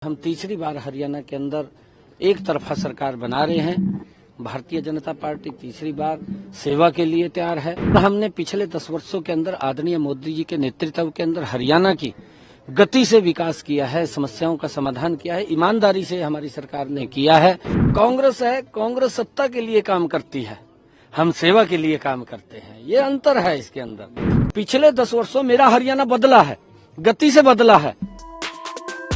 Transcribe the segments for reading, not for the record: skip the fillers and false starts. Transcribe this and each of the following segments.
हम तीसरी बार हरियाणा के अंदर एक तरफा सरकार बना रहे हैं। भारतीय जनता पार्टी तीसरी बार सेवा के लिए तैयार है। हमने पिछले 10 वर्षों के अंदर आदरणीय मोदी जी के नेतृत्व के अंदर हरियाणा की गति से विकास किया है, समस्याओं का समाधान किया है, ईमानदारी से हमारी सरकार ने किया है। कांग्रेस सत्ता के लिए काम करती है, हम सेवा के लिए काम करते हैं। ये अंतर है इसके अंदर। पिछले 10 वर्षों मेरा हरियाणा बदला है, गति से बदला है।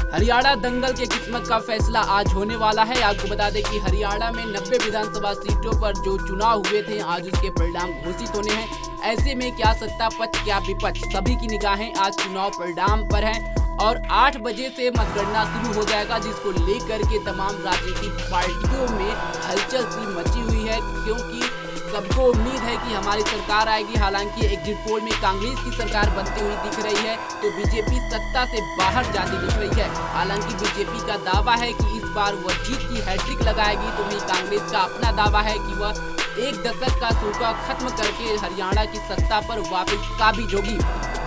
हरियाणा दंगल के किस्मत का फैसला आज होने वाला है। आपको बता दें कि हरियाणा में 90 विधानसभा सीटों पर जो चुनाव हुए थे, आज उसके परिणाम घोषित होने हैं। ऐसे में क्या सत्ता पक्ष क्या विपक्ष, सभी की निगाहें आज चुनाव परिणाम पर हैं और 8 बजे से मतगणना शुरू हो जाएगा, जिसको लेकर के तमाम राजनीतिक पार्टियों में हलचल सी मची हुई है, क्योंकि सबको उम्मीद है कि हमारी सरकार आएगी। हालांकि एग्जिट पोल में कांग्रेस की सरकार बनती हुई दिख रही है तो बीजेपी सत्ता से बाहर जाती दिख रही है। हालांकि बीजेपी का दावा है कि इस बार वह जीत की हैट्रिक लगाएगी, तो वहीं कांग्रेस का अपना दावा है कि वह एक दशक का सूखा खत्म करके हरियाणा की सत्ता पर वापस काबिज होगी।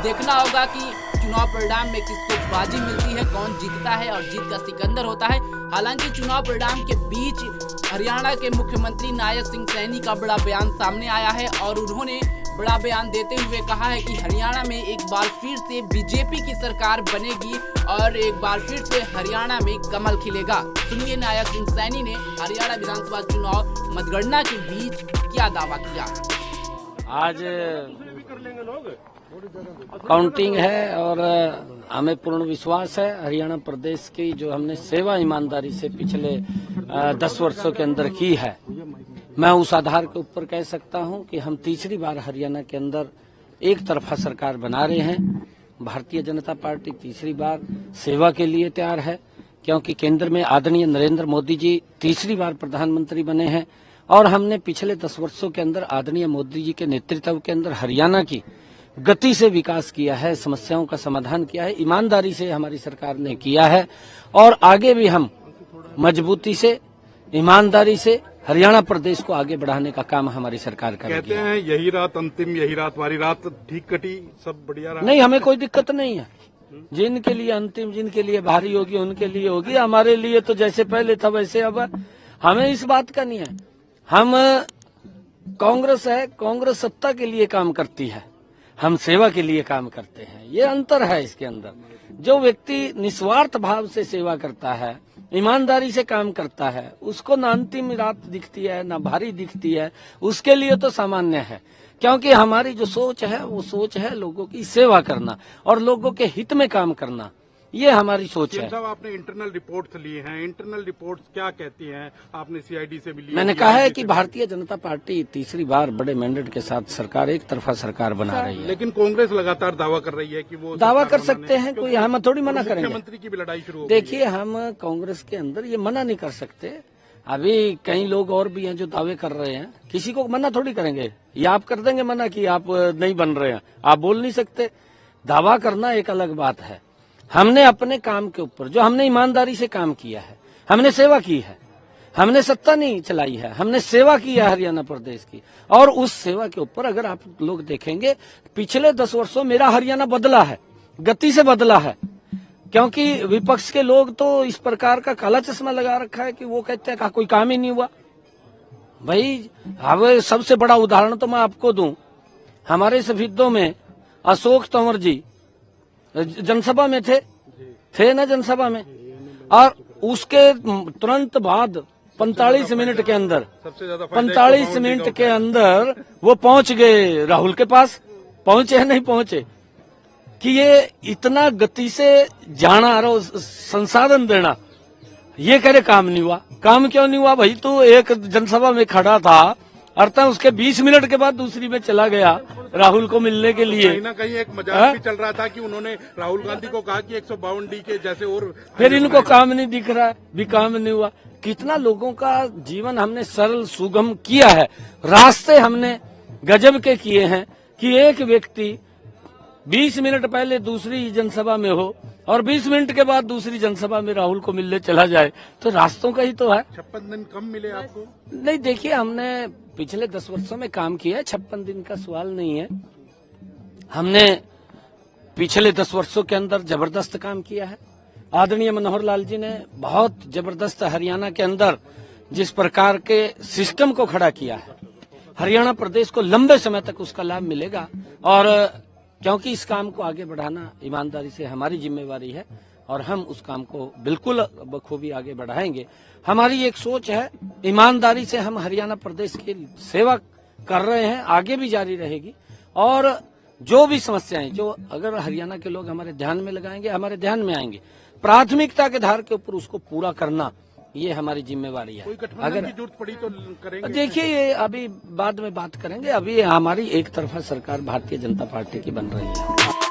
देखना होगा कि चुनाव परिणाम में किसको बाजी मिलती है, कौन जीतता है और जीत का सिकंदर होता है। हालांकि चुनाव परिणाम के बीच हरियाणा के मुख्यमंत्री नायक सिंह सैनी का बड़ा बयान सामने आया है और उन्होंने बड़ा बयान देते हुए कहा है कि हरियाणा में एक बार फिर से बीजेपी की सरकार बनेगी और एक बार फिर से हरियाणा में कमल खिलेगा। सुनिए नायक सिंह सैनी ने हरियाणा विधानसभा चुनाव मतगणना के बीच क्या दावा किया। आज काउंटिंग है और हमें पूर्ण विश्वास है हरियाणा प्रदेश की जो हमने सेवा ईमानदारी से पिछले 10 वर्षों के अंदर की है, मैं उस आधार के ऊपर कह सकता हूं कि हम तीसरी बार हरियाणा के अंदर एक तरफा सरकार बना रहे हैं। भारतीय जनता पार्टी तीसरी बार सेवा के लिए तैयार है, क्योंकि केंद्र में आदरणीय नरेंद्र मोदी जी तीसरी बार प्रधानमंत्री बने हैं और हमने पिछले 10 वर्षों के अंदर आदरणीय मोदी जी के नेतृत्व के अंदर हरियाणा की गति से विकास किया है, समस्याओं का समाधान किया है, ईमानदारी से हमारी सरकार ने किया है और आगे भी हम मजबूती से, ईमानदारी से हरियाणा प्रदेश को आगे बढ़ाने का काम हमारी सरकार करेगी। कहते हैं यही रात अंतिम, यही रात वाली रात ठीक कटी, सब बढ़िया रहा। नहीं, हमें कोई दिक्कत नहीं है। जिनके लिए अंतिम, जिनके लिए भारी होगी उनके लिए होगी, हमारे लिए तो जैसे पहले था वैसे अब है। हमें इस बात का नहीं है। हम कांग्रेस सत्ता के लिए काम करती है, हम सेवा के लिए काम करते हैं। ये अंतर है इसके अंदर। जो व्यक्ति निस्वार्थ भाव से सेवा करता है, ईमानदारी से काम करता है, उसको ना अंतिम रात दिखती है ना भारी दिखती है, उसके लिए तो सामान्य है। क्योंकि हमारी जो सोच है वो सोच है लोगों की सेवा करना और लोगों के हित में काम करना, ये हमारी सोच है। साहब, आपने इंटरनल रिपोर्ट्स ली हैं, इंटरनल रिपोर्ट्स क्या कहती हैं? आपने सीआईडी से भी ली? मैंने कहा है कि भारतीय जनता पार्टी तीसरी बार बड़े मैंडेट के साथ सरकार एक तरफा सरकार बना रही है। लेकिन कांग्रेस लगातार दावा कर रही है कि वो दावा कर सकते हैं, कोई हम थोड़ी मना करेंगे। मुख्यमंत्री की भी लड़ाई शुरू हो गई। देखिए, हम कांग्रेस के अंदर ये मना नहीं कर सकते। अभी कई लोग और भी हैं जो दावे कर रहे हैं, किसी को मना थोड़ी करेंगे। या आप कर देंगे मना कि आप नहीं बन रहे हैं, आप बोल नहीं सकते। दावा करना एक अलग बात है। हमने अपने काम के ऊपर जो हमने ईमानदारी से काम किया है, हमने सेवा की है, हमने सत्ता नहीं चलाई है, हमने सेवा की है हरियाणा प्रदेश की। और उस सेवा के ऊपर अगर आप लोग देखेंगे, पिछले 10 वर्षों मेरा हरियाणा बदला है, गति से बदला है। क्योंकि विपक्ष के लोग तो इस प्रकार का काला चश्मा लगा रखा है कि वो कहते हैं कि कोई काम ही नहीं हुआ। भाई, अब सबसे बड़ा उदाहरण तो मैं आपको दूं। हमारे सफीदों में अशोक तंवर जी जनसभा में थे ना जनसभा में, और उसके तुरंत बाद 45 मिनट के अंदर, 45 मिनट के अंदर वो पहुंच गए राहुल के पास। पहुंचे नहीं पहुंचे कि ये इतना गति से जाना और संसाधन देना, ये करे काम नहीं हुआ। काम क्यों नहीं हुआ भाई? तो एक जनसभा में खड़ा था, अर्थात उसके 20 मिनट के बाद दूसरी में चला गया राहुल को मिलने के लिए। कहीं ना कहीं एक मजाक भी चल रहा था कि उन्होंने राहुल गांधी को कहा कि 152D के जैसे और फिर इनको काम नहीं दिख रहा है, भी काम नहीं हुआ। कितना लोगों का जीवन हमने सरल सुगम किया है, रास्ते हमने गजब के किए हैं कि एक व्यक्ति 20 मिनट पहले दूसरी जनसभा में हो और 20 मिनट के बाद दूसरी जनसभा में राहुल को मिलने चला जाए, तो रास्तों का ही तो है। 56 दिन कम मिले आपको? नहीं, देखिए, हमने पिछले 10 वर्षों में काम किया है, 56 दिन का सवाल नहीं है। हमने पिछले 10 वर्षों के अंदर जबरदस्त काम किया है। आदरणीय मनोहर लाल जी ने बहुत जबरदस्त हरियाणा के अंदर जिस प्रकार के सिस्टम को खड़ा किया है, हरियाणा प्रदेश को लंबे समय तक उसका लाभ मिलेगा। और क्योंकि इस काम को आगे बढ़ाना ईमानदारी से हमारी जिम्मेवारी है और हम उस काम को बिल्कुल बखूबी आगे बढ़ाएंगे। हमारी एक सोच है, ईमानदारी से हम हरियाणा प्रदेश की सेवा कर रहे हैं, आगे भी जारी रहेगी। और जो भी समस्याएं जो अगर हरियाणा के लोग हमारे ध्यान में लगाएंगे, हमारे ध्यान में आएंगे, प्राथमिकता के आधार के ऊपर उसको पूरा करना ये हमारी जिम्मेवारी है। कोई गठबंधन की जरूरत पड़ी तो करेंगे? देखिए, ये अभी बाद में बात करेंगे। अभी हमारी एक तरफा सरकार भारतीय जनता पार्टी की बन रही है।